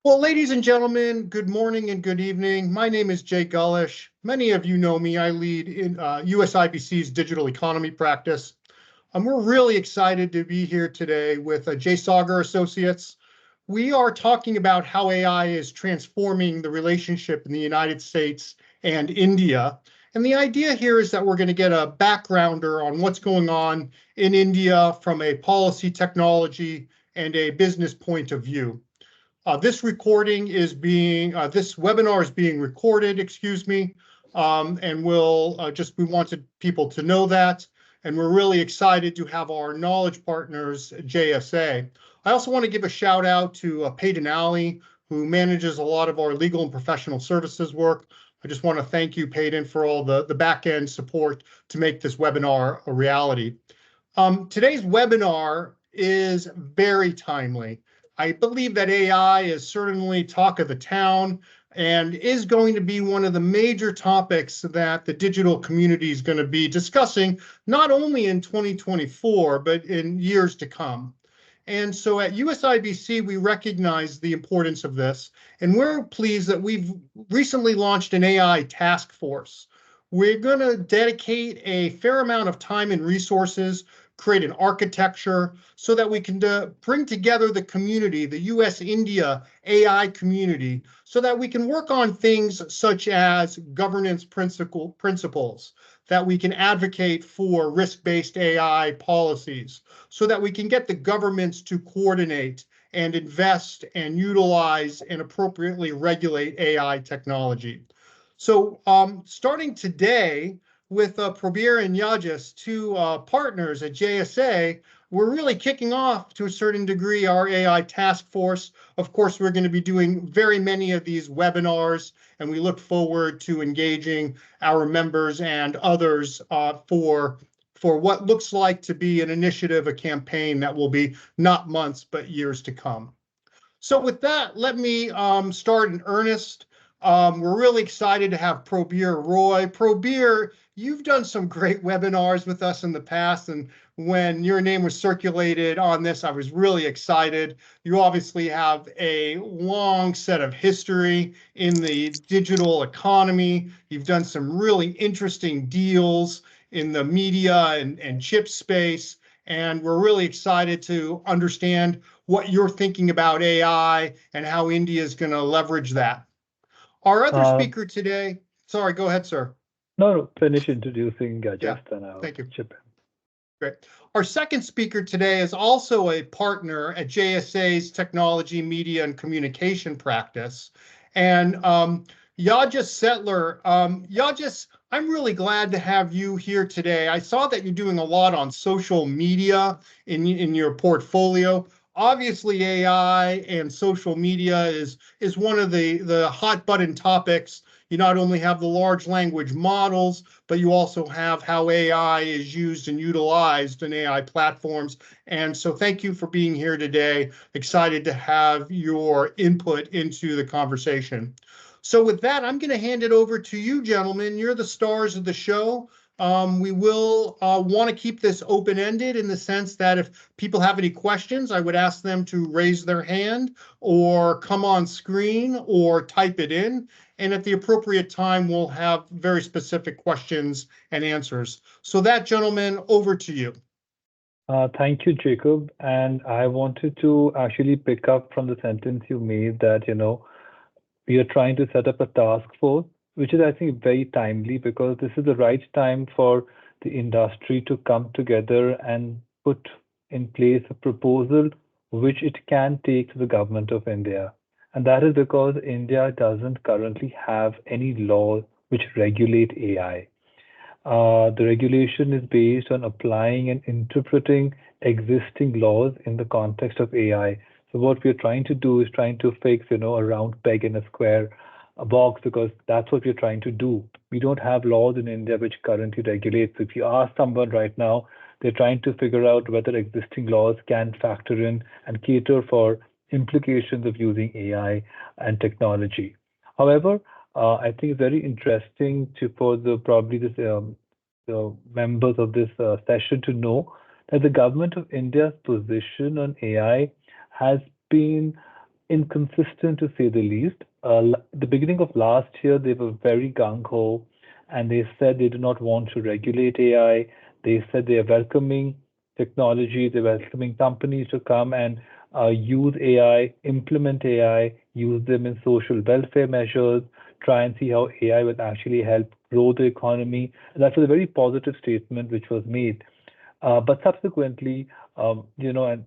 Well, ladies and gentlemen, good morning and good evening. My name is Jay Gullish. Many of you know me. I lead in USIBC's digital economy practice. We're really excited to be here today with JSA Associates. We are talking about how AI is transforming the relationship in the United States and India. And the idea here is that we're going to get a backgrounder on what's going on in India from a policy, technology, and a business point of view. This webinar is being recorded, excuse me, and we wanted people to know that. And we're really excited to have our knowledge partners, JSA. I also want to give a shout out to Peyton Alley, who manages a lot of our legal and professional services work. I just want to thank you, Peyton, for all the back end support to make this webinar a reality. Today's webinar is very timely. I believe that AI is certainly talk of the town and is going to be one of the major topics that the digital community is going to be discussing, not only in 2024, but in years to come. And so at USIBC, we recognize the importance of this, and we're pleased that we've recently launched an AI task force. We're going to dedicate a fair amount of time and resources, create an architecture so that we can bring together the community, the US-India AI community, so that we can work on things such as governance principles, that we can advocate for risk-based AI policies, so that we can get the governments to coordinate and invest and utilize and appropriately regulate AI technology. So starting today, with Prabir and Yajas, two partners at JSA, we're really kicking off to a certain degree our AI task force. Of course, we're going to be doing very many of these webinars, and we look forward to engaging our members and others for what looks like to be an initiative, a campaign that will be not months, but years to come. So with that, let me start in earnest. We're really excited to have Prabir Roy. Prabir, you've done some great webinars with us in the past, and when your name was circulated on this, I was really excited. You obviously have a long set of history in the digital economy. You've done some really interesting deals in the media and chip space, and we're really excited to understand what you're thinking about AI and how India is going to leverage that. Our other Uh, speaker today, sorry, go ahead, sir. no, finish introducing Yeah, just and I'll thank you. chip in. Great. Our second speaker today is also a partner at JSA's Technology, Media, and Communication practice. And Yajas Settler, Yajas, I'm really glad to have you here today. I saw that you're doing a lot on social media in your portfolio. Obviously, AI and social media is one of the hot button topics. You not only have the large language models, but you also have how AI is used and utilized in AI platforms. And so thank you for being here today. Excited to have your input into the conversation. So with that, I'm going to hand it over to you, gentlemen. You're the stars of the show. We will want to keep this open-ended in the sense that if people have any questions, I would ask them to raise their hand or come on screen or type it in. And at the appropriate time, we'll have very specific questions and answers. So that, gentleman, over to you. Thank you, Jacob. And I wanted to actually pick up from the sentence you made that, we are trying to set up a task force, which is, I think, very timely because this is the right time for the industry to come together and put in place a proposal which it can take to the government of India. And that is because India doesn't currently have any law which regulate AI. The regulation is based on applying and interpreting existing laws in the context of AI. So what we're trying to do is trying to fix, a round peg in a square box because that's what we're trying to do. We don't have laws in India which currently regulate. So if you ask someone right now, they're trying to figure out whether existing laws can factor in and cater for implications of using AI and technology. However, I think it's very interesting for the members of this session to know that the government of India's position on AI has been inconsistent to say the least. The beginning of last year, they were very gung-ho, and they said they do not want to regulate AI. They said they are welcoming technology, they're welcoming companies to come and use AI, implement AI, use them in social welfare measures, try and see how AI will actually help grow the economy. And that was a very positive statement which was made. But subsequently, and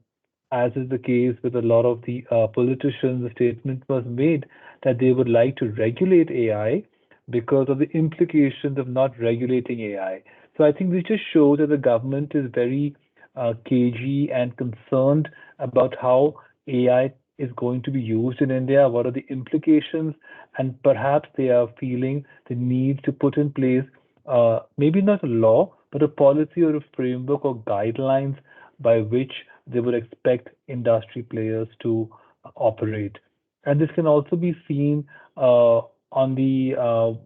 as is the case with a lot of the politicians, the statement was made that they would like to regulate AI because of the implications of not regulating AI. So I think this just shows that the government is very cagey and concerned about how AI is going to be used in India, what are the implications, and perhaps they are feeling the need to put in place maybe not a law, but a policy or a framework or guidelines by which they would expect industry players to operate. And this can also be seen on the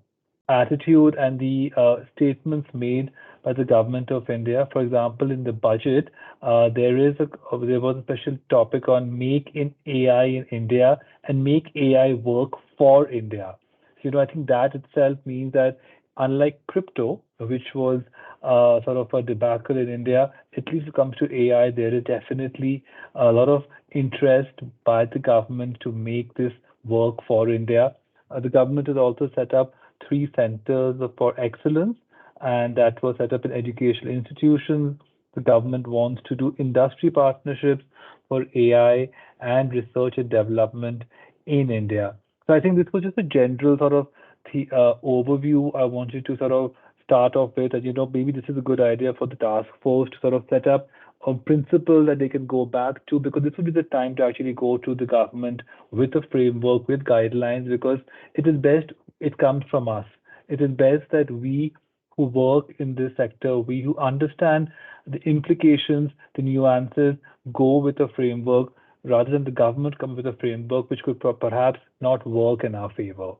attitude and the statements made by the government of India. For example, in the budget, there was a special topic on Make in AI in India and Make AI work for India. So, I think that itself means that unlike crypto, which was sort of a debacle in India, at least when it comes to AI, there is definitely a lot of interest by the government to make this work for India. The government has also set up 3 centers for excellence, and that was set up in educational institutions. The government wants to do industry partnerships for AI and research and development in India. So I think this was just a general sort of the overview I wanted to sort of start off with, and maybe this is a good idea for the task force to sort of set up a principle that they can go back to, because this will be the time to actually go to the government with a framework, with guidelines, because it is best it comes from us. It is best that we who work in this sector, we who understand the implications, the nuances, go with a framework rather than the government come with a framework which could perhaps not work in our favor.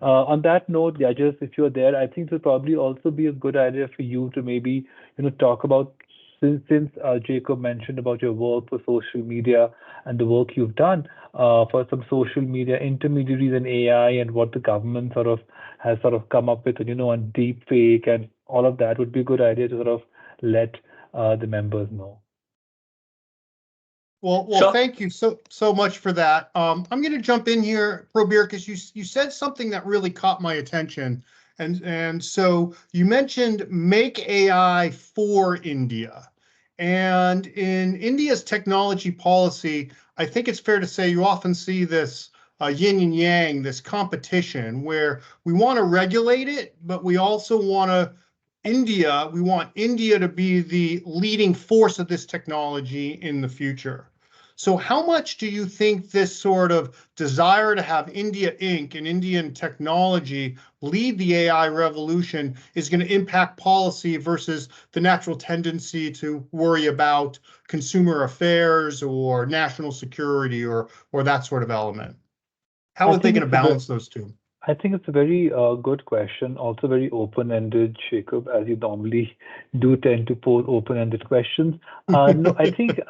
On that note, Yajas, if you're there, I think it will probably also be a good idea for you to maybe, talk about, since Jacob mentioned about your work for social media and the work you've done for some social media intermediaries in AI and what the government sort of has sort of come up with, on deep fake and all of that would be a good idea to sort of let the members know. Well, Sure. thank you so much for that. I'm going to jump in here, Probir, because you said something that really caught my attention, and so you mentioned make AI for India, and in India's technology policy, I think it's fair to say you often see this yin and yang, this competition where we want to regulate it, but we also want India to be the leading force of this technology in the future. So how much do you think this sort of desire to have India Inc. and Indian technology lead the AI revolution is going to impact policy versus the natural tendency to worry about consumer affairs or national security or that sort of element? How are they going to balance those two? I think it's a very good question, also very open-ended, Jacob, as you normally do tend to pose open-ended questions. No, I think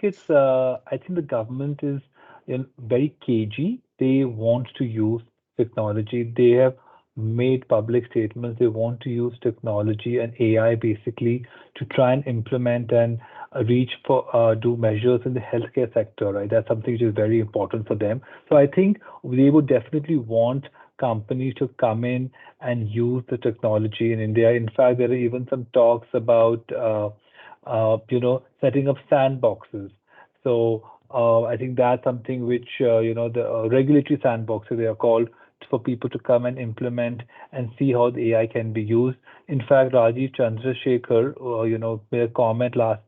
the government is very cagey. They want to use technology. They have made public statements. They want to use technology and AI basically to try and implement and reach for do measures in the healthcare sector, right? That's something which is very important for them. So I think they would definitely want companies to come in and use the technology in India. In fact, there are even some talks about setting up sandboxes. So I think that's something which the regulatory sandboxes they are called, for people to come and implement and see how the AI can be used. In fact, Rajiv Chandrasekhar, made a comment last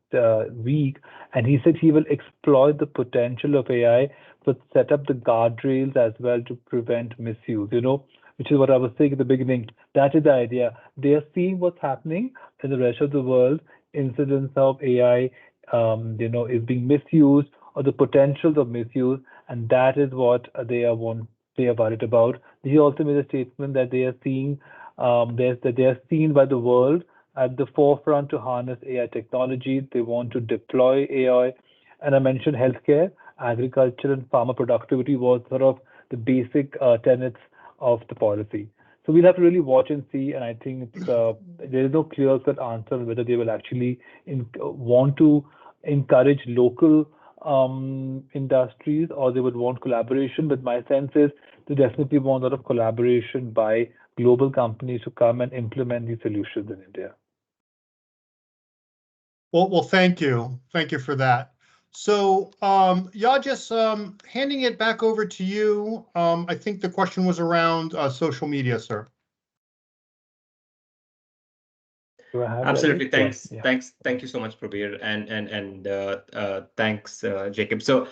week, and he said he will exploit the potential of AI, but set up the guardrails as well to prevent misuse, which is what I was saying at the beginning. That is the idea. They are seeing what's happening in the rest of the world, incidents of AI, is being misused or the potentials of misuse, and that is what they are worried about. He also made a statement that they are seeing that they are seen by the world at the forefront to harness AI technology. They want to deploy AI, and I mentioned healthcare. agriculture and farmer productivity was sort of the basic tenets of the policy. So we'll have to really watch and see, and I think there is no clear-cut answer on whether they will actually want to encourage local industries or they would want collaboration. But my sense is they definitely want a lot of collaboration by global companies to come and implement these solutions in India. Well, thank you. Thank you for that. So, Yajas, handing it back over to you. I think the question was around social media, sir. Absolutely. Thanks. Yeah. Thank you so much, Prabir, and thanks, Jacob. So,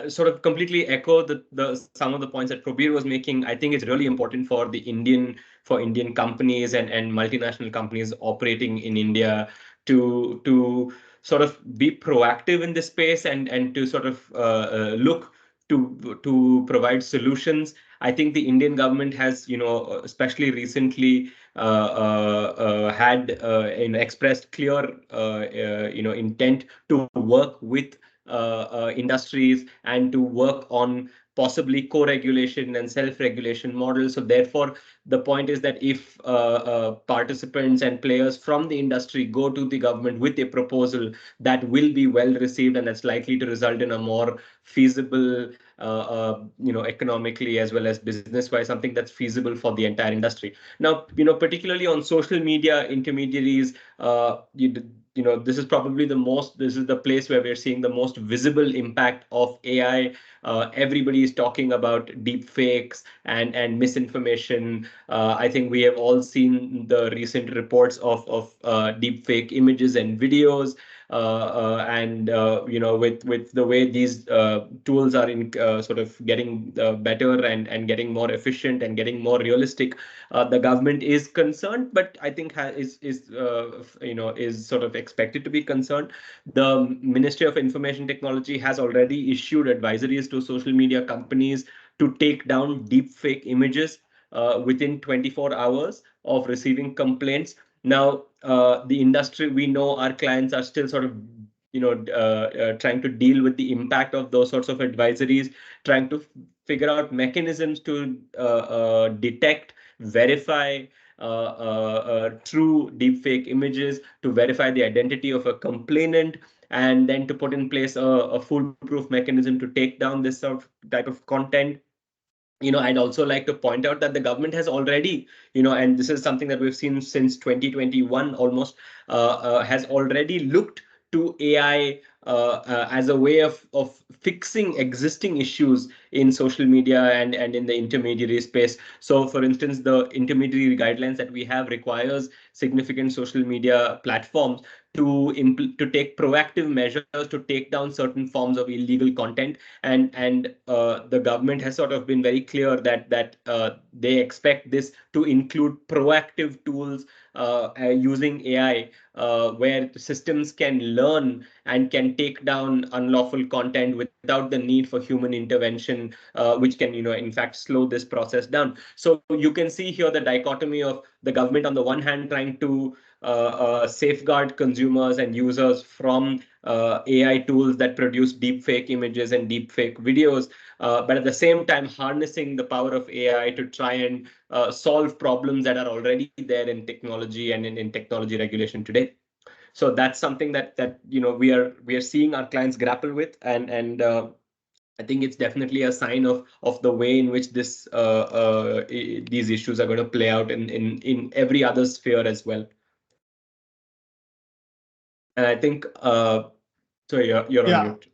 sort of completely echo some of the points that Prabir was making. I think it's really important for Indian companies and multinational companies operating in India to sort of be proactive in this space and to sort of look to provide solutions. I think the Indian government has, especially recently, had expressed clear, intent to work with industries and to work on possibly co-regulation and self-regulation models. So therefore, the point is that if participants and players from the industry go to the government with a proposal, that will be well received and that's likely to result in a more feasible, economically as well as business-wise, something that's feasible for the entire industry. Now, particularly on social media intermediaries, this is probably this is the place where we're seeing the most visible impact of AI. Everybody is talking about deep fakes and misinformation. I think we have all seen the recent reports of deep fake images and videos. With the way these tools are in sort of getting better and getting more efficient and getting more realistic, the government is concerned, but I think is sort of expected to be concerned. The Ministry of Information Technology has already issued advisories to social media companies to take down deep fake images within 24 hours of receiving complaints. Now, the industry, we know our clients are still sort of trying to deal with the impact of those sorts of advisories, trying to figure out mechanisms to detect, verify true deepfake images, to verify the identity of a complainant, and then to put in place a foolproof mechanism to take down this sort of type of content. I'd also like to point out that the government has already, and this is something that we've seen since 2021 almost, has already looked to AI as a way of fixing existing issues in social media and in the intermediary space. So, for instance, the intermediary guidelines that we have requires significant social media platforms to take proactive measures to take down certain forms of illegal content, and the government has sort of been very clear that they expect this to include proactive tools using AI, where systems can learn and can take down unlawful content without the need for human intervention, which can, in fact, slow this process down. So you can see here the dichotomy of the government on the one hand trying to safeguard consumers and users from AI tools that produce deepfake images and deepfake videos, but at the same time harnessing the power of AI to try and solve problems that are already there in technology and in technology regulation today. So that's something that we are seeing our clients grapple with, and I think it's definitely a sign of the way in which these issues are going to play out in every other sphere as well. And I think, sorry, you're on mute.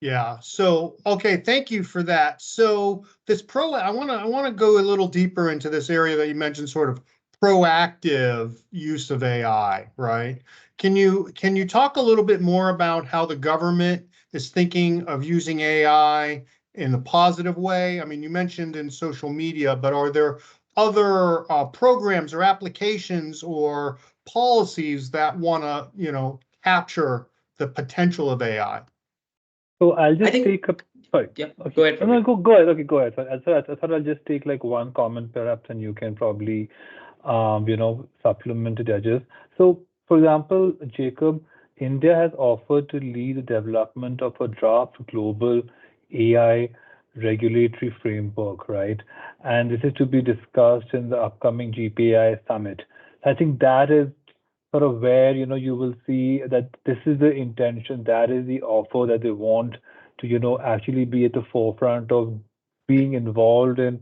Yeah. So, okay, thank you for that. So I want to go a little deeper into this area that you mentioned, sort of proactive use of AI, right? Can you talk a little bit more about how the government is thinking of using AI in a positive way? I mean, you mentioned in social media, but are there other programs or applications or policies that want to, capture the potential of AI? So I'll just take a. Sorry. Yeah. Okay. Go ahead. No, go ahead. Okay, go ahead. So I thought I'll just take like one comment perhaps, and you can probably, supplement the judges. So, for example, Jacob, India has offered to lead the development of a draft global AI regulatory framework, right? And this is to be discussed in the upcoming GPAI summit. I think that is sort of where you will see that this is the intention, that is the offer that they want to actually be at the forefront of being involved in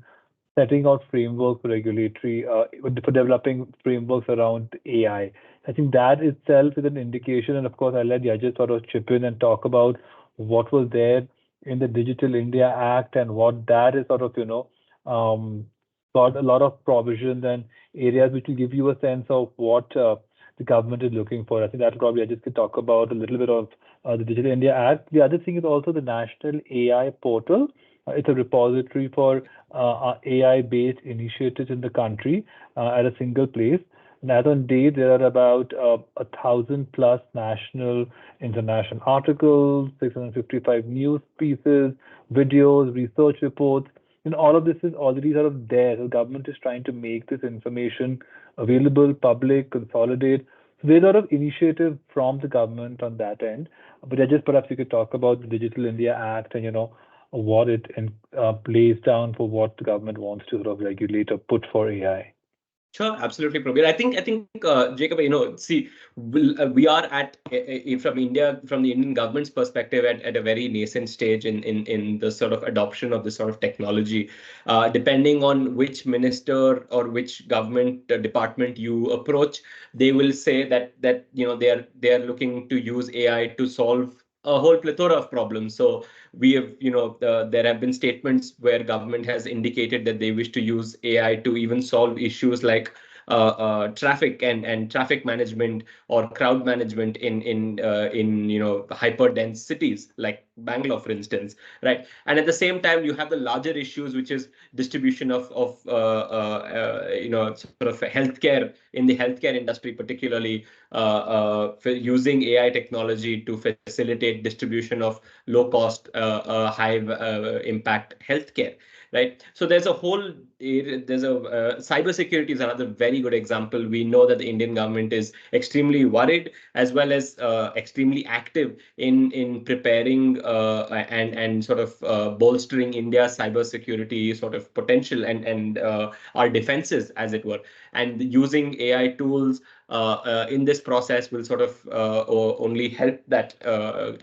setting out framework for regulatory for developing frameworks around AI. I think that itself is an indication, and of course I'll let Yajit sort of chip in and talk about what was there in the Digital India Act and what that is sort of got a lot of provisions and areas which will give you a sense of what the government is looking for. I think that probably I just could talk about a little bit of the Digital India Act. The other thing is also the National AI Portal. It's a repository for AI-based initiatives in the country at a single place. And as on date, there are about 1,000+ national, international articles, 655 news pieces, videos, research reports. And all of this is already sort of there. The government is trying to make this information available, public, consolidate. So there's a lot of initiative from the government on that end. But I just perhaps you could talk about the Digital India Act and what it lays down for what the government wants to sort of regulate or put for AI. Sure, absolutely, Prabir. I think, Jacob, see, we are at from India, from the Indian government's perspective, at a very nascent stage in the sort of adoption of this sort of technology. Depending on which minister or which government department you approach, they will say that they are looking to use AI to solve a whole plethora of problems. So we have, there have been statements where government has indicated that they wish to use AI to even solve issues like traffic and traffic management or crowd management in hyper dense cities like Bangalore, for instance, right? And at the same time, you have the larger issues, which is distribution of sort of healthcare in the healthcare industry, particularly for using AI technology to facilitate distribution of low cost, high impact healthcare. Right. So there's a whole cybersecurity is another very good example. We know that the Indian government is extremely worried as well as extremely active in preparing and sort of bolstering India's cybersecurity sort of potential and our defenses, as it were. And using AI tools in this process will sort of only help that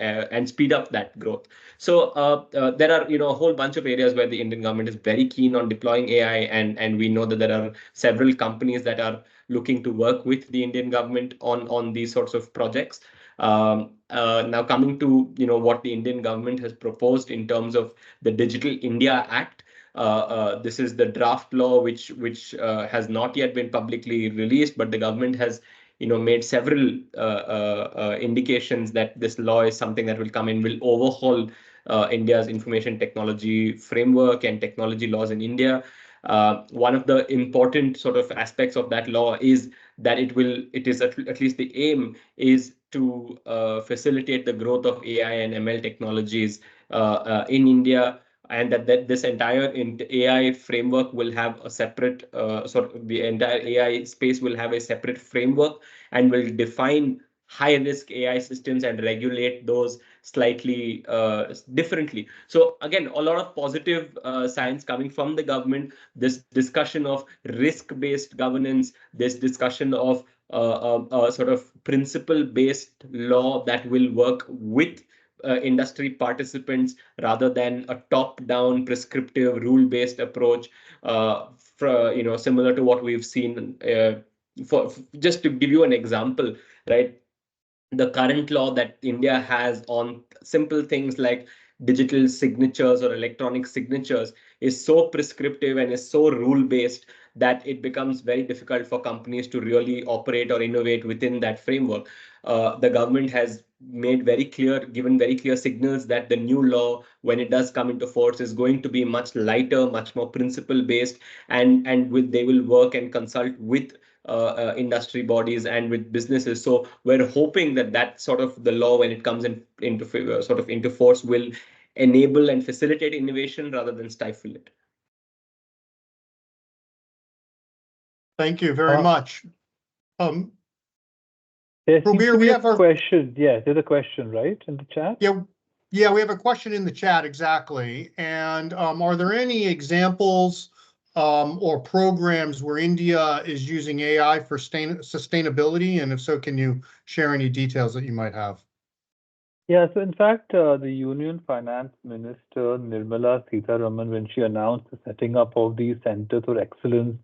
and speed up that growth. So there are a whole bunch of areas where the Indian government is very keen on deploying AI, and we know that there are several companies that are looking to work with the Indian government on these sorts of projects. Now coming to what the Indian government has proposed in terms of the Digital India Act. This is the draft law which has not yet been publicly released, but the government has made several indications that this law is something that will come in, will overhaul India's information technology framework and technology laws in India. One of the important sort of aspects of that law is that it is at least the aim is to facilitate the growth of AI and ML technologies in India, and that this entire AI framework will have a separate the entire AI space will have a separate framework and will define high-risk AI systems and regulate those slightly differently. So again, a lot of positive signs coming from the government. This discussion of risk-based governance, this discussion of sort of principle-based law that will work with industry participants rather than a top-down prescriptive rule-based approach, similar to what we've seen. For just to give you an example, right? The current law that India has on simple things like digital signatures or electronic signatures is so prescriptive and is so rule-based that it becomes very difficult for companies to really operate or innovate within that framework. The government has made very clear, given very clear signals that the new law, when it does come into force, is going to be much lighter, much more principle-based, and they will work and consult with industry bodies and with businesses. So we're hoping that sort of the law, when it comes into force, will enable and facilitate innovation rather than stifle it. Thank you very much. There seems Prabir, to we be a have a question. Yes, there's a question, right, in the chat? yeah, we have a question in the chat exactly. And are there any examples or programs where India is using AI for sustainability? And if so, can you share any details that you might have? Yeah, so in fact, the Union Finance Minister Nirmala Sitharaman, when she announced the setting up of these centers for excellence,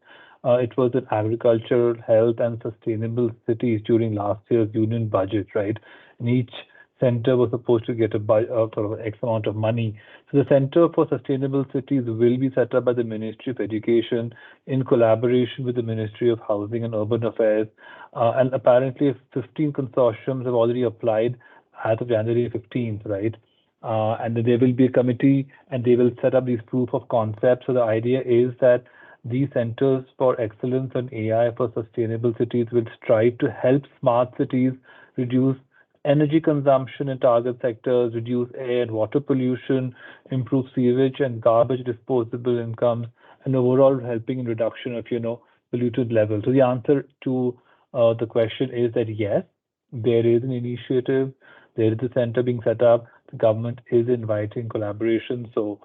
it was in agriculture, health, and sustainable cities during last year's union budget, right? And each center was supposed to get a sort of X amount of money. So the Center for Sustainable Cities will be set up by the Ministry of Education in collaboration with the Ministry of Housing and Urban Affairs. And apparently 15 consortiums have already applied as of January 15th, right? And then there will be a committee and they will set up these proof of concepts. So the idea is that these centers for excellence on AI for sustainable cities will strive to help smart cities reduce energy consumption in target sectors, reduce air and water pollution, improve sewage and garbage disposable incomes, and overall helping in reduction of, polluted levels. So the answer to the question is that yes, there is an initiative, there is a center being set up, the government is inviting collaboration. So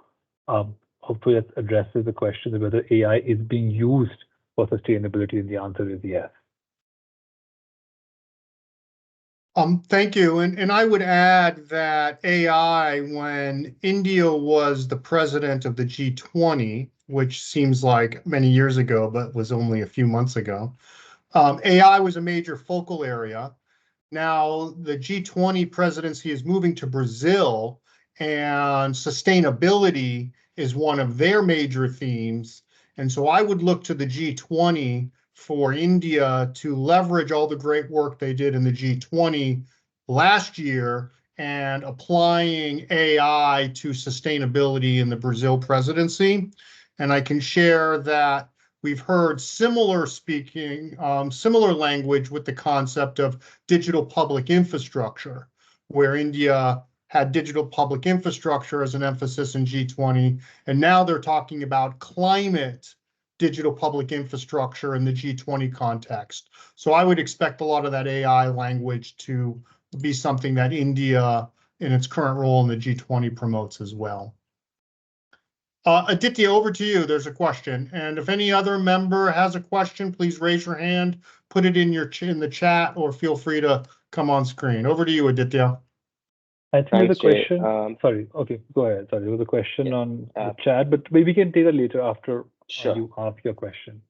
hopefully that addresses the question of whether AI is being used for sustainability, and the answer is yes. Thank you. And I would add that AI, when India was the president of the G20, which seems like many years ago, but was only a few months ago, AI was a major focal area. Now the G20 presidency is moving to Brazil, and sustainability is one of their major themes. And so I would look to the G20 for India to leverage all the great work they did in the G20 last year and applying AI to sustainability in the Brazil presidency. And I can share that we've heard similar language with the concept of digital public infrastructure, where India had digital public infrastructure as an emphasis in G20, and now they're talking about climate digital public infrastructure in the G20 context. So I would expect a lot of that AI language to be something that India, in its current role in the G20, promotes as well. Aditya, over to you. There's a question. And if any other member has a question, please raise your hand, put it in the chat, or feel free to come on screen. Over to you, Aditya. I think there's a question. Sorry. Okay, go ahead. Sorry, there was a question on the chat, but maybe we can take it later after you ask your question.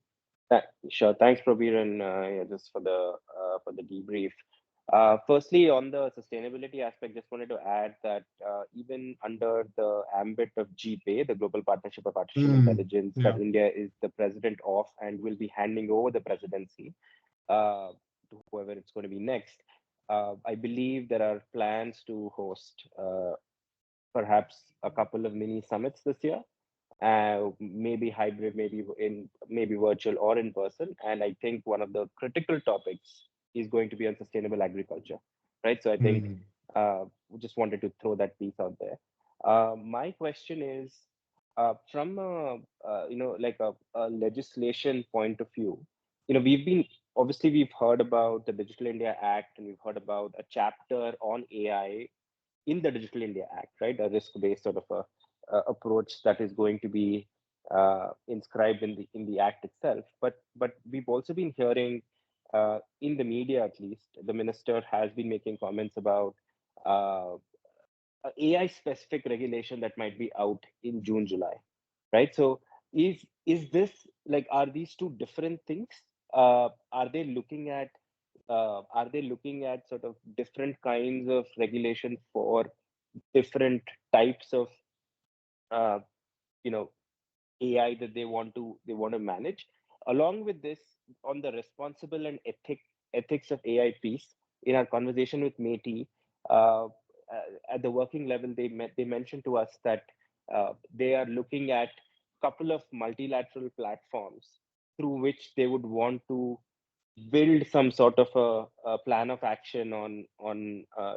Sure. Thanks, Prabir, and just for the debrief. Firstly, on the sustainability aspect, just wanted to add that even under the ambit of GPA, the Global Partnership of Artificial Intelligence, that India is the president of and will be handing over the presidency to whoever it's going to be next. I believe there are plans to host perhaps a couple of mini summits this year. Maybe hybrid, maybe virtual or in person. And I think one of the critical topics is going to be on sustainable agriculture, right? So I think we just wanted to throw that piece out there. My question is, from like a legislation point of view, we've heard about the Digital India Act, and we've heard about a chapter on AI in the Digital India Act, right? A risk-based sort of a approach that is going to be inscribed in the act itself. But we've also been hearing in the media, at least, the minister has been making comments about AI specific regulation that might be out in June, July, right? So is this like, are these two different things? Are they looking at sort of different kinds of regulation for different types of AI that they want to manage? Along with this, on the responsible and ethics of AI piece, in our conversation with METI, at the working level, they mentioned to us that they are looking at a couple of multilateral platforms through which they would want to build some sort of a plan of action on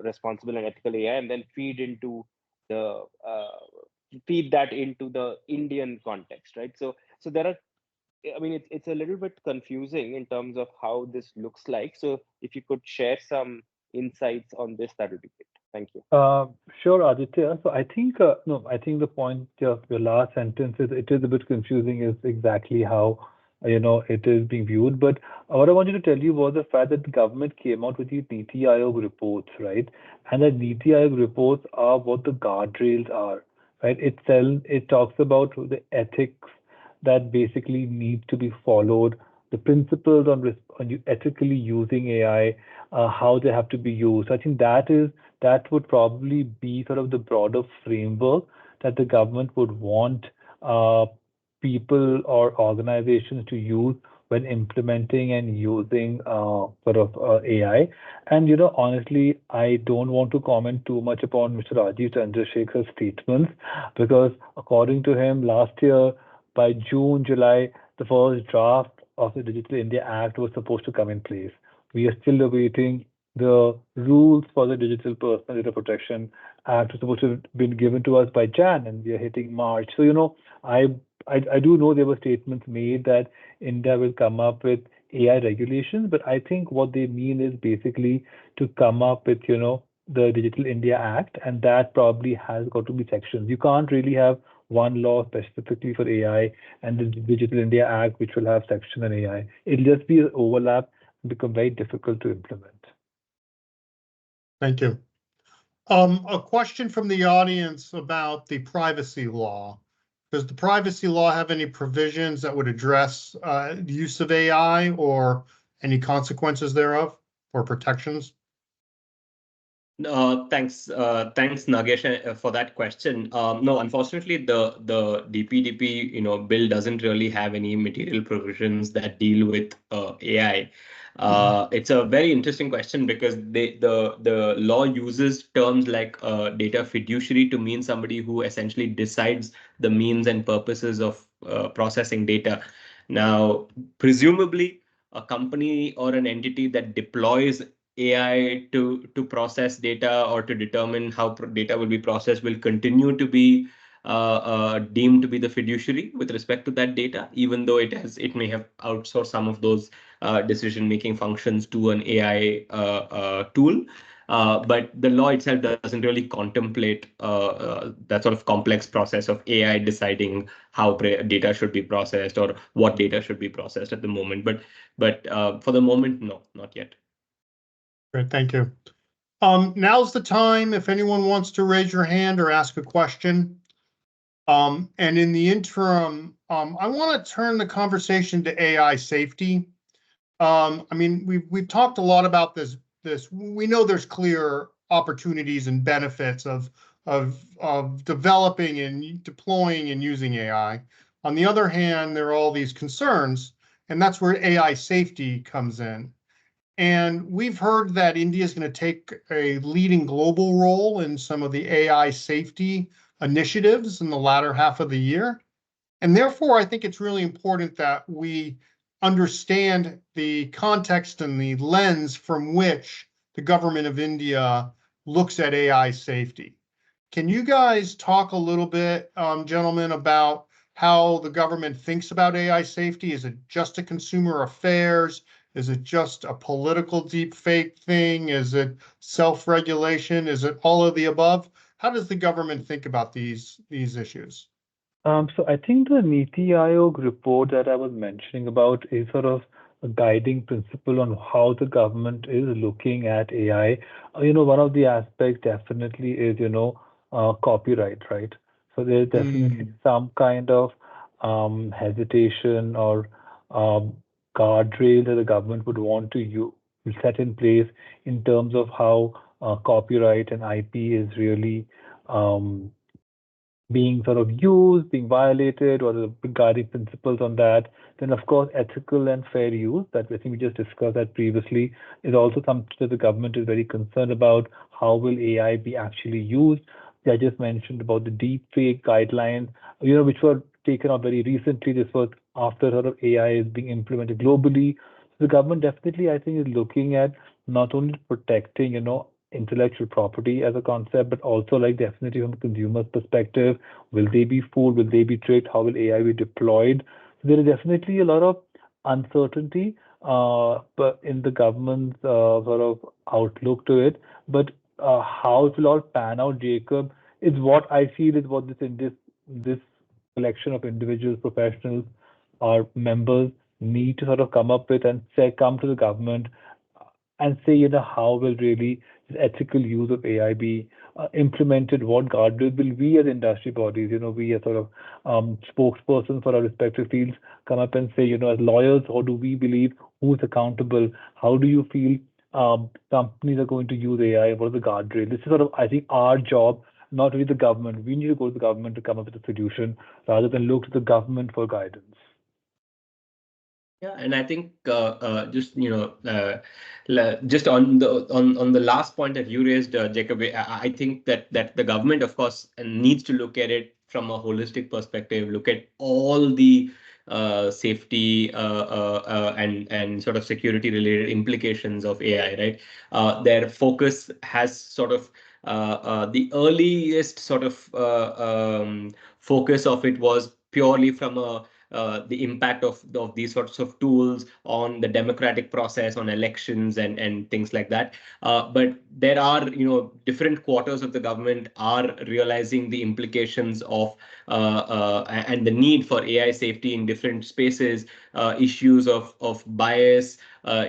responsible and ethical AI, and then feed that into the Indian context, right? So there are I mean, it's a little bit confusing in terms of how this looks like. So if you could share some insights on this, that would be great. Thank you. Sure, Aditya. So I think, no, I think the point of your last sentence is it is a bit confusing, is exactly how, it is being viewed. But what I wanted to tell you was the fact that the government came out with these Niti Aayog reports, right? And the Niti Aayog reports are what the guardrails are, right? It talks about the ethics that basically need to be followed, the principles on ethically using AI, how they have to be used. I think that would probably be sort of the broader framework that the government would want people or organizations to use when implementing and using AI. And honestly, I don't want to comment too much upon Mr. Rajiv Chandrasekhar's statements, because according to him, last year by June, July, the first draft of the Digital India Act was supposed to come in place. We are still awaiting the rules for the Digital Personal Data Protection Act was supposed to have been given to us by Jan, and we are hitting March. So, I do know there were statements made that India will come up with AI regulations, but I think what they mean is basically to come up with, the Digital India Act, and that probably has got to be sections. You can't really have one law specifically for AI and the Digital India Act, which will have section on AI. It'll just be an overlap and become very difficult to implement. Thank you. A question from the audience about the privacy law. Does the privacy law have any provisions that would address the use of AI or any consequences thereof or protections? Thanks, Nagesh, for that question. No, unfortunately, the DPDP bill doesn't really have any material provisions that deal with AI. It's a very interesting question because the law uses terms like data fiduciary to mean somebody who essentially decides the means and purposes of processing data. Now, presumably, a company or an entity that deploys AI to process data or to determine how data will be processed will continue to be deemed to be the fiduciary with respect to that data, even though it may have outsourced some of those decision-making functions to an AI tool. But the law itself doesn't really contemplate that sort of complex process of AI deciding how data should be processed or what data should be processed at the moment. But for the moment, no, not yet. Great, thank you. Now's the time if anyone wants to raise your hand or ask a question. And in the interim, I want to turn the conversation to AI safety. I mean, we've talked a lot about this. We know there's clear opportunities and benefits of developing and deploying and using AI. On the other hand, there are all these concerns, and that's where AI safety comes in. And we've heard that India is going to take a leading global role in some of the AI safety initiatives in the latter half of the year. And therefore, I think it's really important that we understand the context and the lens from which the government of India looks at AI safety. Can you guys talk a little bit, gentlemen, about how the government thinks about AI safety? Is it just a consumer affairs? Is it just a political deep fake thing? Is it self-regulation? Is it all of the above? How does the government think about these issues? So I think the Niti Aayog report that I was mentioning about is sort of a guiding principle on how the government is looking at AI. One of the aspects definitely is, copyright, right? So there's definitely some kind of hesitation or guardrail that the government would want to set in place in terms of how copyright and IP is really being sort of used, being violated, or the guiding principles on that. Then, of course, ethical and fair use, that I think we just discussed that previously, is also something that the government is very concerned about. How will AI be actually used? I just mentioned about the deepfake guidelines, which were taken up very recently. This was after sort of AI is being implemented globally. So the government definitely, I think, is looking at not only protecting, intellectual property as a concept, but also like definitely from the consumer's perspective, will they be fooled? Will they be tricked? How will AI be deployed? There is definitely a lot of uncertainty but in the government's sort of outlook to it. But how it will all pan out, Jacob, is what I feel is what this collection of individuals, professionals, or members need to sort of come up with and say, come to the government and say, how will really this ethical use of AI be implemented? What guardrails will we as industry bodies, we as sort of spokespersons for our respective fields come up and say, as lawyers, how do we believe who's accountable? How do you feel companies are going to use AI? What are the guardrails? This is sort of, I think, our job, not really the government. We need to go to the government to come up with a solution rather than look to the government for guidance. Yeah, and I think just just on the last point that you raised, Jacob, I think that the government, of course, needs to look at it from a holistic perspective, look at all the safety and sort of security related implications of AI, right? Their focus has sort of the earliest sort of focus of it was purely from the impact of these sorts of tools on the democratic process, on elections and things like that. But there are, different quarters of the government are realizing the implications of and the need for AI safety in different spaces, issues of bias,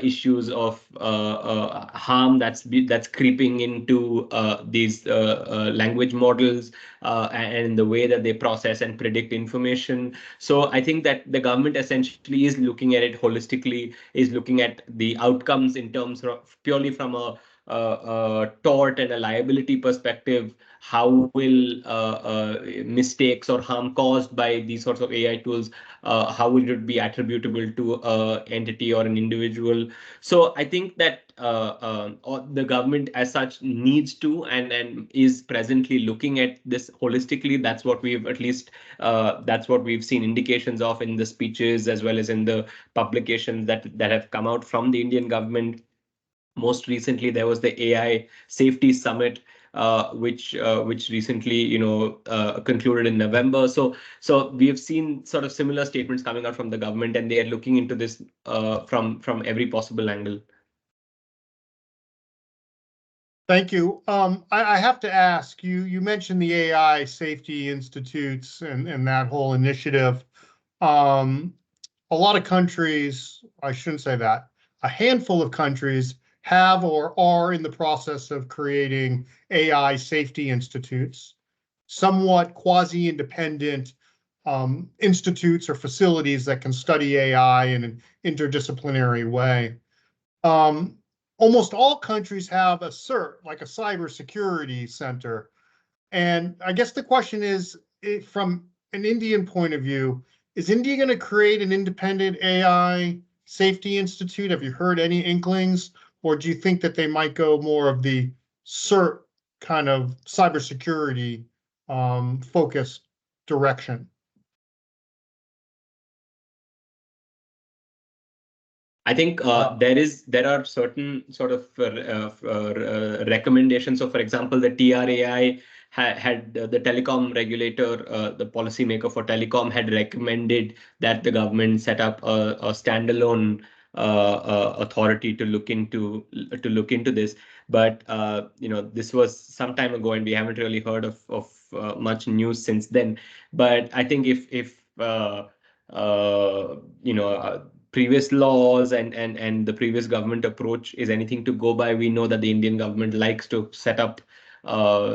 issues of harm that's creeping into these language models and the way that they process and predict information. So I think that the government essentially is looking at it holistically, is looking at the outcomes in terms of purely from a tort and a liability perspective. How will mistakes or harm caused by these sorts of AI tools, how will it be attributable to an entity or an individual? So I think that the government as such needs to and is presently looking at this holistically. That's what we've at least that's what we've seen indications of in the speeches as well as in the publications that have come out from the Indian government. Most recently, there was the AI Safety Summit, which recently concluded in November. So we have seen sort of similar statements coming out from the government, and they are looking into this from every possible angle. Thank you. I have to ask you. You mentioned the AI Safety Institutes and that whole initiative. A lot of countries, I shouldn't say that, a handful of countries have or are in the process of creating AI safety institutes, somewhat quasi-independent institutes or facilities that can study AI in an interdisciplinary way. Almost all countries have a CERT, like a cybersecurity center. And I guess the question is, from an Indian point of view, is India going to create an independent AI safety institute? Have you heard any inklings? Or do you think that they might go more of the CERT kind of cybersecurity focused direction? I think there are certain sort of recommendations. So, for example, the TRAI had the telecom regulator, the policymaker for telecom, had recommended that the government set up a standalone authority to look into this. But this was some time ago, and we haven't really heard of much news since then. But I think if previous laws and the previous government approach is anything to go by, we know that the Indian government likes to set up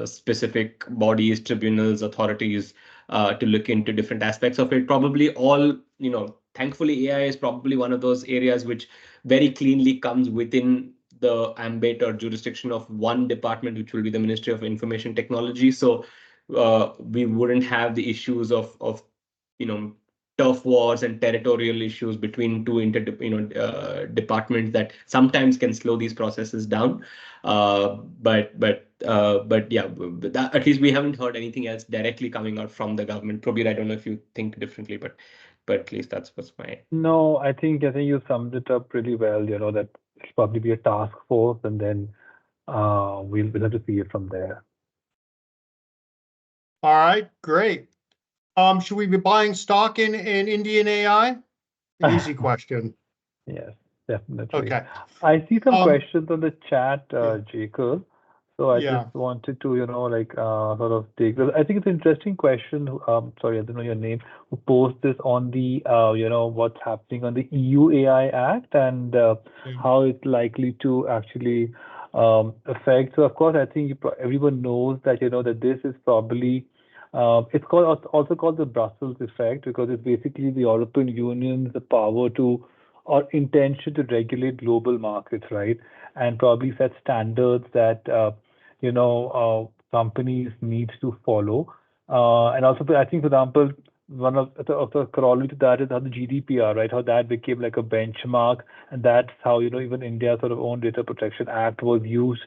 specific bodies, tribunals, authorities to look into different aspects of it. Probably all, thankfully, AI is probably one of those areas which very cleanly comes within the ambit or jurisdiction of one department, which will be the Ministry of Information Technology. So we wouldn't have the issues of turf wars and territorial issues between two departments that sometimes can slow these processes down. But yeah, at least we haven't heard anything else directly coming out from the government. Probably, I don't know if you think differently, but at least that's what's my. No, I think you summed it up pretty well. That it'll probably be a task force, and then we'll have to see it from there. All right, great. Should we be buying stock in Indian AI? An easy question. Yes, definitely. Okay. I see some Um, questions on the chat, yeah. Jacob. So I Yeah. just wanted to, sort of take this. I think it's an interesting question. Sorry, I don't know your name. Who posed this on the, what's happening on the EU AI Act and Yeah. how it's likely to actually affect. So of course, I think everyone knows that, that this is probably it's also called the Brussels effect because it's basically the European Union's the power to or intention to regulate global markets, right? And probably set standards that companies need to follow. And also, I think, for example, one of the corollary to that is how the GDPR, right? How that became like a benchmark, and that's how even India's sort of own Data Protection Act was used.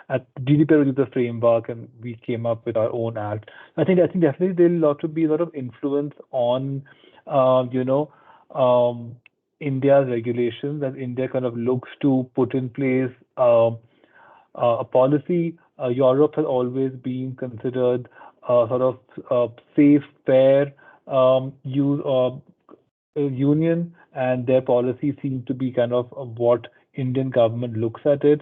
At GDPR was the framework, and we came up with our own act. I think definitely there'll lot to be a lot of influence on, you know, India's regulations as India kind of looks to put in place a policy. Europe has always been considered sort of safe, fair use union, and their policies seem to be kind of what Indian government looks at it.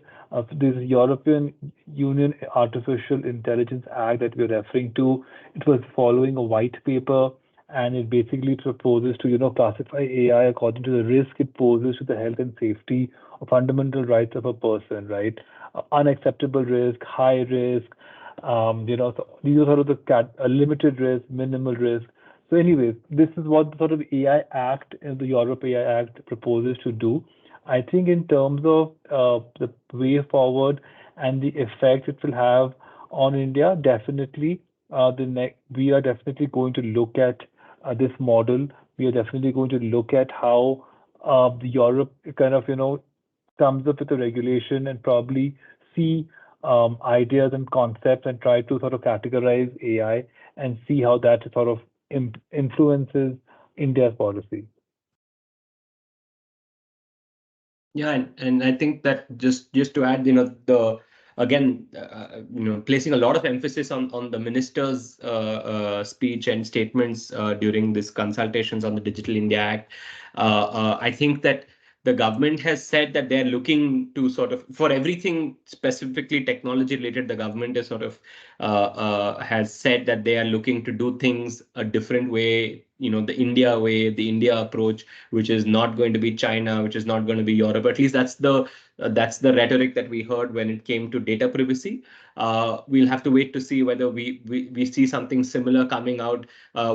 This European Union Artificial Intelligence Act that we're referring to, it was following a white paper, and it basically proposes to classify AI according to the risk it poses to the health and safety or fundamental rights of a person, right? Unacceptable risk, high risk, so these are sort of the limited risk, minimal risk. So anyways, this is what the sort of AI Act and the Europe AI Act proposes to do. I think in terms of the way forward and the effect it will have on India, definitely we are definitely going to look at this model. We are definitely going to look at how the Europe kind of comes up with a regulation and probably see ideas and concepts and try to sort of categorize AI and see how that sort of influences India's policy. Yeah, and I think that just to add, the again, placing a lot of emphasis on the minister's speech and statements during this consultations on the Digital India Act. I think that the government has said that they're looking to sort of, for everything specifically technology related, the government is sort of has said that they are looking to do things a different way, the India way, the India approach, which is not going to be China, which is not going to be Europe. At least that's the rhetoric that we heard when it came to data privacy. We'll have to wait to see whether we see something similar coming out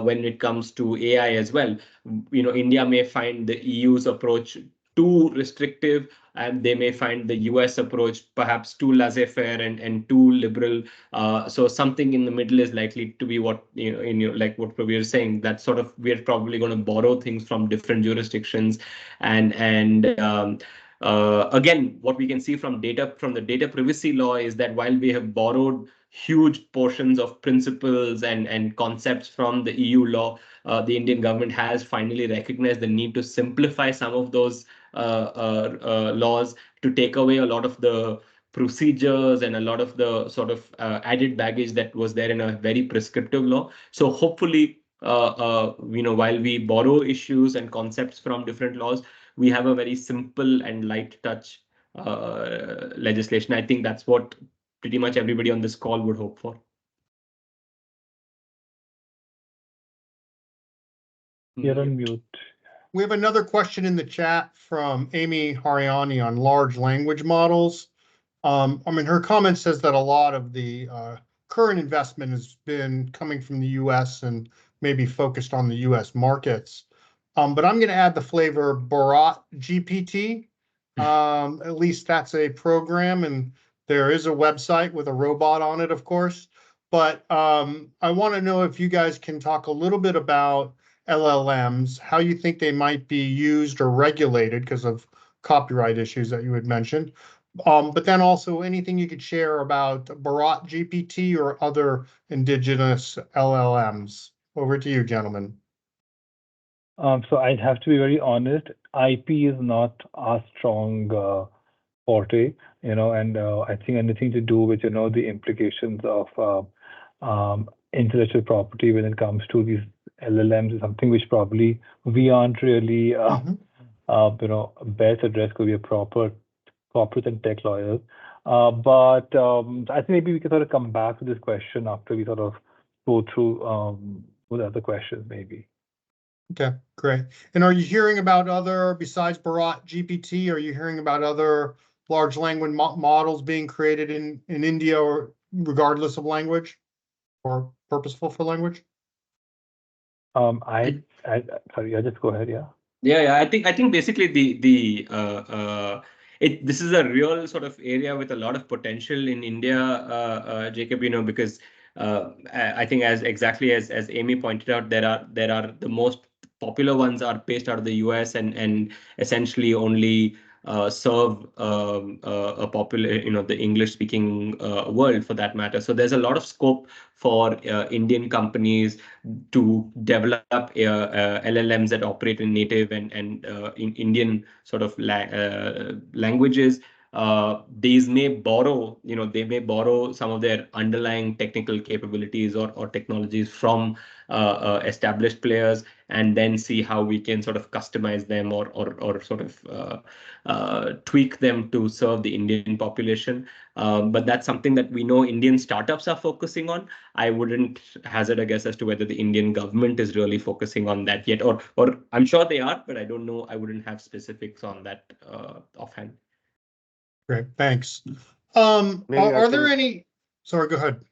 when it comes to AI as well. India may find the EU's approach too restrictive, and they may find the US approach perhaps too laissez-faire and too liberal. So something in the middle is likely to be what, like what we were saying, that sort of we're probably going to borrow things from different jurisdictions. And again, what we can see from the data privacy law is that while we have borrowed huge portions of principles and concepts from the EU law, the Indian government has finally recognized the need to simplify some of those laws, to take away a lot of the procedures and a lot of the sort of added baggage that was there in a very prescriptive law. So hopefully, while we borrow issues and concepts from different laws, we have a very simple and light touch legislation. I think that's what pretty much everybody on this call would hope for. You're on mute. We have another question in the chat from Amy Hariani on large language models. Her comment says that a lot of the current investment has been coming from the US and maybe focused on the US markets. But I'm going to add the flavor Bharat GPT. At least that's a program, and there is a website with a robot on it, of course. But I want to know if you guys can talk a little bit about LLMs, how you think they might be used or regulated because of copyright issues that you had mentioned. But then also anything you could share about Bharat GPT or other indigenous LLMs. Over to you, gentlemen. So I'd have to be very honest. IP is not a strong forte, and I think anything to do with the implications of intellectual property when it comes to these LLMs is something which probably we aren't really, best addressed because we are proper corporate and tech lawyers. But I think maybe we can sort of come back to this question after we sort of go through with other questions, maybe. Okay, great. And are you hearing about other, besides Bharat GPT, are you hearing about other large language models being created in India, or regardless of language, or purposeful for language? Sorry, I just go ahead, yeah. Yeah, I think basically this is a real sort of area with a lot of potential in India, Jacob, because I think exactly as Amy pointed out, there are the most popular ones are based out of the US and essentially only serve a popular, the English speaking world for that matter. So there's a lot of scope for Indian companies to develop LLMs that operate in native and in Indian sort of languages. These may borrow, they may borrow some of their underlying technical capabilities or technologies from established players, and then see how we can sort of customize them or sort of tweak them to serve the Indian population. But that's something that we know Indian startups are focusing on. I wouldn't hazard a guess as to whether the Indian government is really focusing on that yet, or I'm sure they are, but I don't know. I wouldn't have specifics on that offhand. Great, thanks. Maybe Are there any? Sorry, go ahead.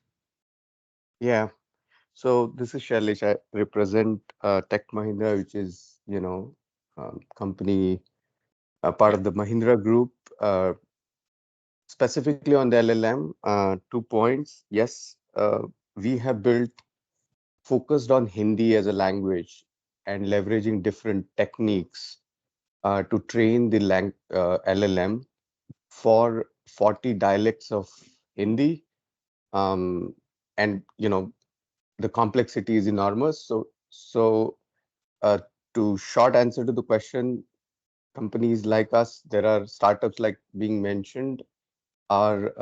Yeah. So this is Shailesh. I represent Tech Mahindra, which is, company part of the Mahindra Group. Specifically on the LLM, 2 points. Yes, we have focused on Hindi as a language and leveraging different techniques to train the LLM for 40 dialects of Hindi. And, the complexity is enormous. So to short answer to the question, companies like us, there are startups like being mentioned, are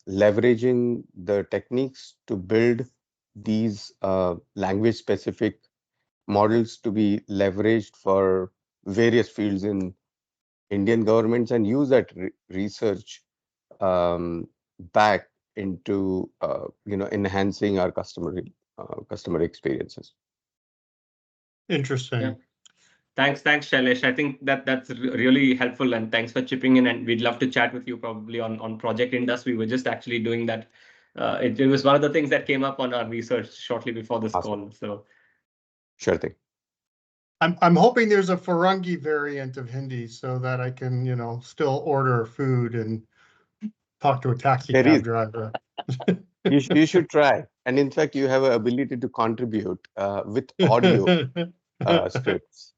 leveraging the techniques to build these language specific models to be leveraged for various fields in Indian governments, and use that research back into enhancing our customer experiences. Interesting. Yeah. Thanks, Shailesh. I think that's really helpful, and thanks for chipping in. And we'd love to chat with you probably on Project Indus. We were just actually doing that. It was one of the things that came up on our research shortly before this Awesome. call. So Sure thing. I'm hoping there's a Farangi variant of Hindi so that I can, still order food and talk to a taxi There cab is. driver. You should try. And in fact, you have an ability to contribute with audio scripts,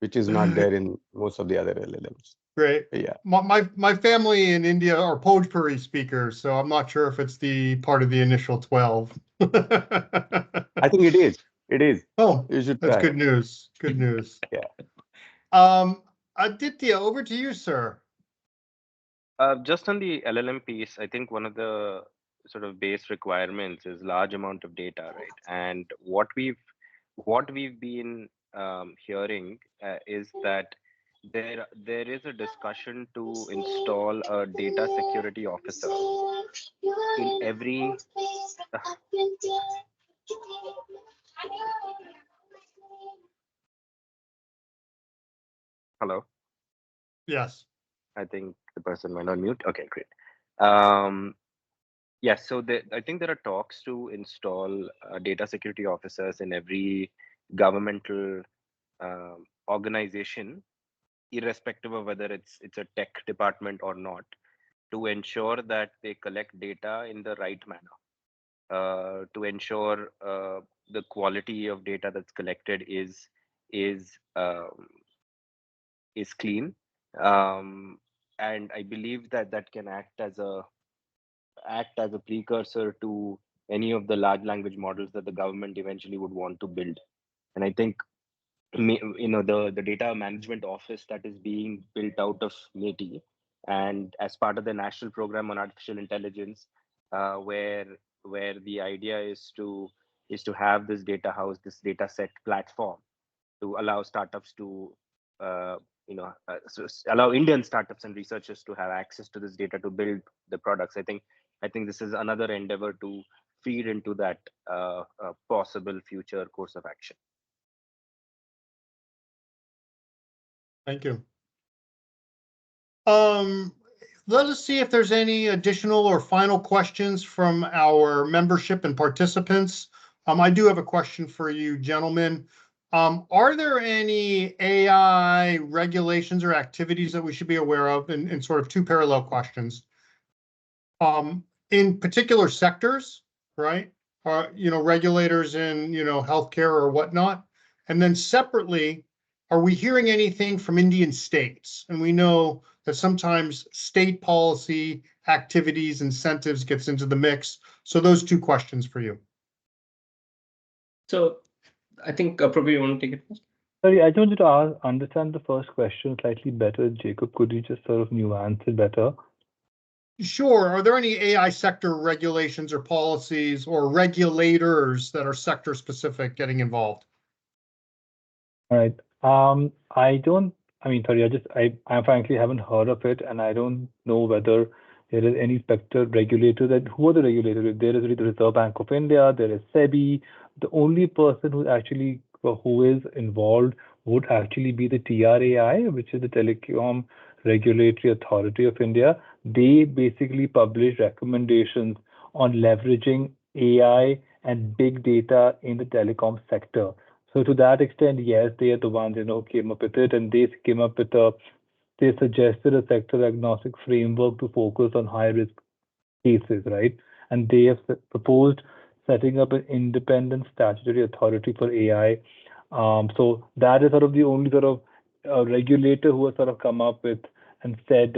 which is not there in most of the other LLMs. Great. Yeah. My family in India are Bhojpuri speakers, so I'm not sure if it's the part of the initial 12. I think it is. It is. Oh, You should that's try. good news. Good news. Yeah. Aditya, over to you, sir. Just on the LLM piece, I think one of the sort of base requirements is large amount of data, right? And what we've been hearing is that there is a discussion to install a data security officer in every. Hello. Yes. I think the person went on mute. Okay, great. Yes, so I think there are talks to install data security officers in every governmental organization, irrespective of whether it's a tech department or not, to ensure that they collect data in the right manner, to ensure the quality of data that's collected is clean, and I believe that can act as a precursor to any of the large language models that the government eventually would want to build. And I think the data management office that is being built out of METI, and as part of the national program on artificial intelligence, where the idea is to is to have this data house, this data set platform to allow startups to, allow Indian startups and researchers to have access to this data to build the products. I think this is another endeavor to feed into that possible future course of action. Thank you. Let us see if there's any additional or final questions from our membership and participants. I do have a question for you, gentlemen. Are there any AI regulations or activities that we should be aware of in sort of two parallel questions? In particular sectors, right? Regulators in, healthcare or whatnot. And then separately, are we hearing anything from Indian states? And we know that sometimes state policy, activities, incentives gets into the mix. So those two questions for you. So I think probably you want to take it first. Sorry, I just wanted to understand the first question slightly better. Jacob, could you just sort of nuance it better? Sure. Are there any AI sector regulations or policies or regulators that are sector specific getting involved? All right. I frankly haven't heard of it, and I don't know whether there is any sector regulator who are the regulators. There is the Reserve Bank of India, there is SEBI. The only person who is involved would actually be the TRAI, which is the Telecom Regulatory Authority of India. They basically publish recommendations on leveraging AI and big data in the telecom sector. So to that extent, yes, they are the ones, came up with it, and they came up with they suggested a sector agnostic framework to focus on high risk cases, right? And they have proposed setting up an independent statutory authority for AI. So that is sort of the only sort of regulator who has sort of come up with and said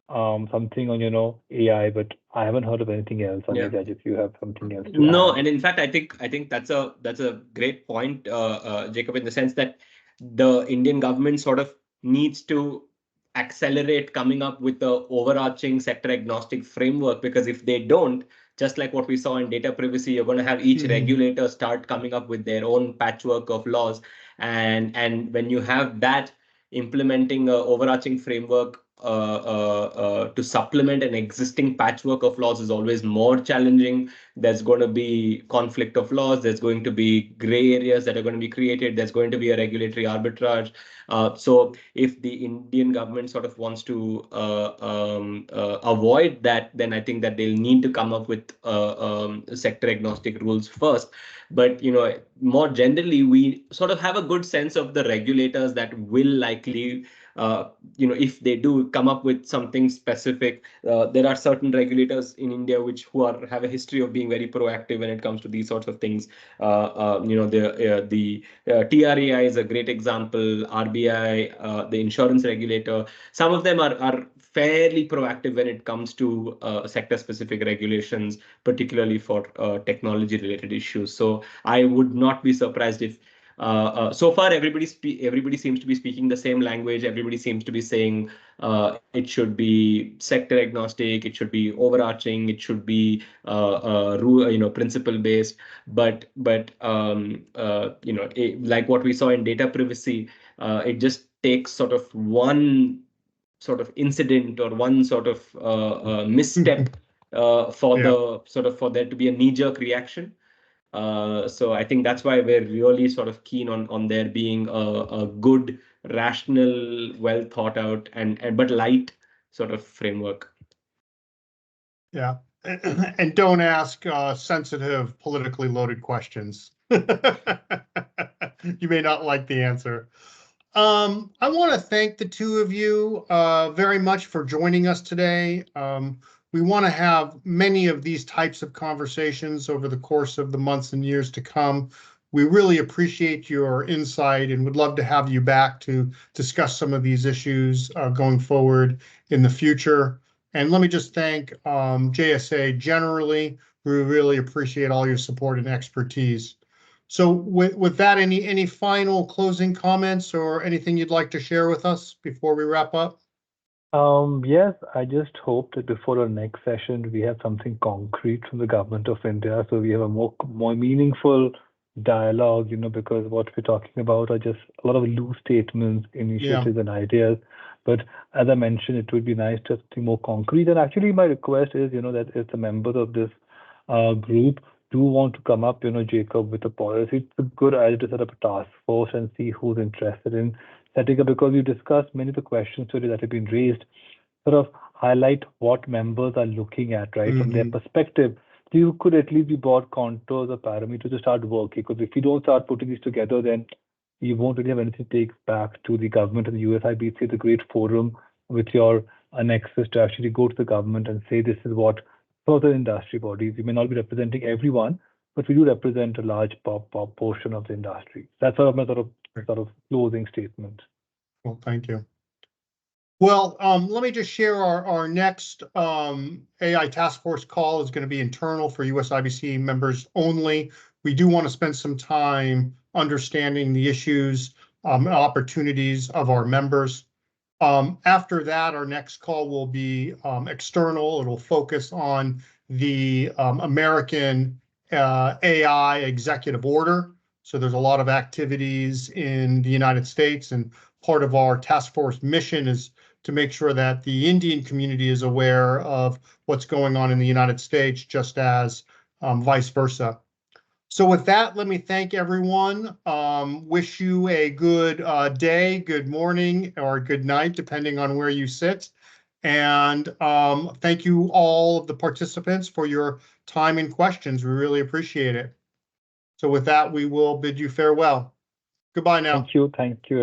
something on AI, but I haven't heard of anything else. Yeah. If you have something else to No, add. and in fact, I think that's a great point, Jacob, in the sense that the Indian government sort of needs to accelerate coming up with the overarching sector agnostic framework, because if they don't, just like what we saw in data privacy, you're going to have each regulator start coming up with their own patchwork of laws, and when you have that, implementing an overarching framework to supplement an existing patchwork of laws is always more challenging. There's going to be conflict of laws. There's going to be gray areas that are going to be created. There's going to be a regulatory arbitrage. So if the Indian government sort of wants to avoid that, then I think that they'll need to come up with sector agnostic rules first. But more generally, we sort of have a good sense of the regulators that will likely, if they do come up with something specific. There are certain regulators in India who have a history of being very proactive when it comes to these sorts of things. The TRAI is a great example. RBI, the insurance regulator. Some of them are fairly proactive when it comes to sector-specific regulations, particularly for technology-related issues. So I would not be surprised if so far everybody seems to be speaking the same language. Everybody seems to be saying it should be sector agnostic, it should be overarching, it should be principle based. But like what we saw in data privacy, it just takes sort of one sort of incident or one sort of misstep for there to be a knee-jerk reaction. So I think that's why we're really sort of keen on there being a good, rational, well thought out but light sort of framework. Yeah, and don't ask sensitive, politically loaded questions. You may not like the answer. I want to thank the two of you very much for joining us today. We want to have many of these types of conversations over the course of the months and years to come. We really appreciate your insight and would love to have you back to discuss some of these issues going forward in the future. And let me just thank JSA generally. We really appreciate all your support and expertise. So with that, any final closing comments or anything you'd like to share with us before we wrap up? Yes, I just hope that before our next session, we have something concrete from the government of India, so we have a more meaningful dialogue, because what we're talking about are just a lot of loose statements, initiatives, and ideas. But as I mentioned, it would be nice to have something more concrete. And actually, my request is, that if the members of this group do want to come up, Jacob, with a policy, it's a good idea to set up a task force and see who's interested in setting up, because we've discussed many of the questions today that have been raised, sort of highlight what members are looking at, right, from their perspective. So you could at least be broad contours or parameters to start working, because if you don't start putting these together, then you won't really have anything to take back to the government. And the USIBC is a great forum with your annexes to actually go to the government and say this is what further industry bodies. We may not be representing everyone, but we do represent a large portion of the industry. That's sort of my sort of closing statement. Well, thank you. Well, let me just share our next AI task force call is going to be internal for USIBC members only. We do want to spend some time understanding the issues and opportunities of our members. After that, our next call will be external. It'll focus on the American AI executive order. So there's a lot of activities in the United States, and part of our task force mission is to make sure that the Indian community is aware of what's going on in the United States, just as vice versa. So with that, let me thank everyone. Wish you a good day, good morning, or good night, depending on where you sit. And thank you all of the participants for your time and questions. We really appreciate it. So with that, we will bid you farewell. Goodbye now. Thank you. Thank you, everyone.